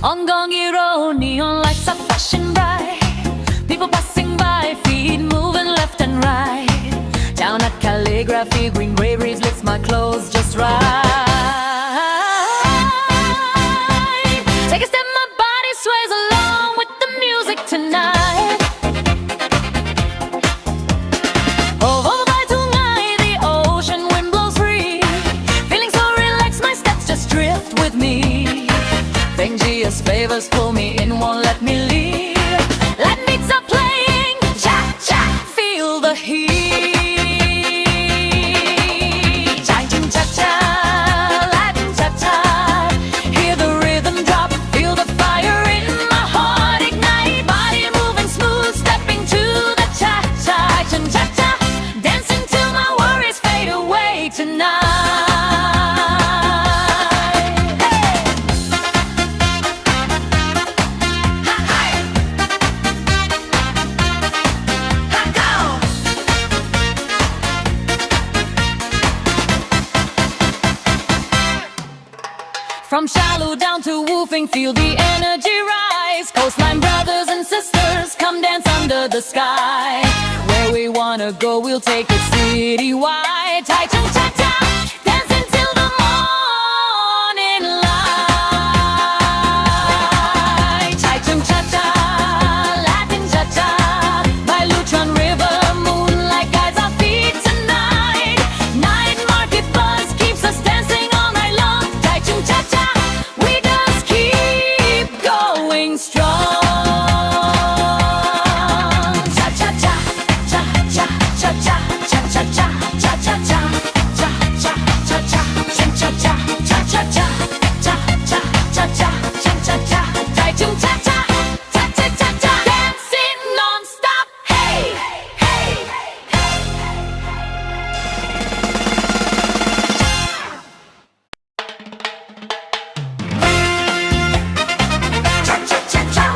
On Gongi Road, neon lights are flashing bright. People passing by, feet moving left and right. Down at Calligraphy, green graveries lifts my clothes just right. Take a step, my body sways along with the music tonight. Over by Tungai, the ocean wind blows free. Feeling so relaxed, my steps just drift with me. Fengious favors pull me in, won't let me leave. Let me stop playing, cha-cha, feel the heat. Taichung Cha Cha, Latin cha-cha. Hear the rhythm drop, feel the fire in my heart ignite. Body moving smooth, stepping to the cha-cha. Taichung Cha Cha, dancing till my worries fade away tonight. From shallow down to woofing, feel the energy rise. Coastline brothers and sisters, come dance under the sky. Where we wanna go, we'll take it citywide. Taichung Cha Cha, dancing till the morning light. Taichung Cha Cha, Latin cha cha. By Lutron River, moonlight guides our feet tonight. Night market buzz keeps us dancing all night long. Taichung Cha Cha, we just keep going strong. Cha cha cha, cha cha cha cha, cha cha cha, cha cha cha, cha cha cha cha, cha cha cha, cha cha cha, cha cha cha cha, cha cha cha. Taichung Cha Cha, cha cha cha cha, dancing non-stop. Hey, hey, hey. Cha cha cha cha.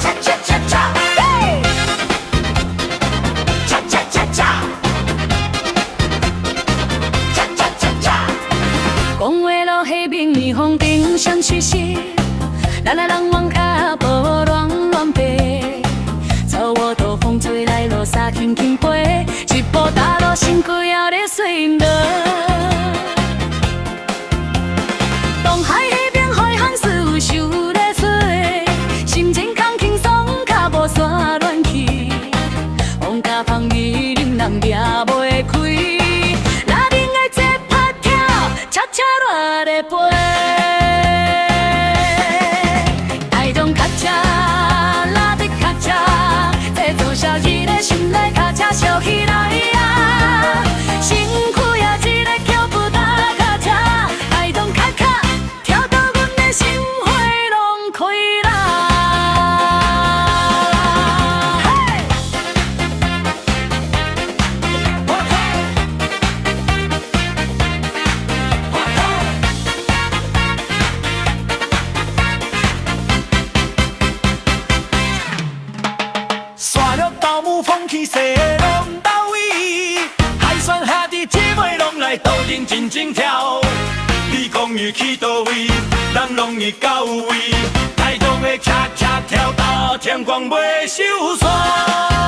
Cha cha cha cha. Hey. Cha cha cha cha. Cha cha cha cha. 讲话路迄边霓虹灯闪烁烁，咱来人往脚步乱乱飞。走我兜风吹来，落沙轻轻飞，一步踏入心肝也咧碎落。东海迄边海航思想咧吹，心情空轻松，脚无山乱去。风甲风雨忍人行袂开，拉丁爱节拍跳，恰恰热咧飞。台中恰恰，拉丁恰恰，这做小一个心内恰恰笑起来啊！身躯也一个跳舞大恰恰，台中恰恰，跳到阮的心花拢开啦！嘿！刷了斗母风起西拢到位，海船下的姐妹拢来斗阵真正跳。你讲伊去倒位，咱拢会到位。台中的恰恰跳到天光袂收线。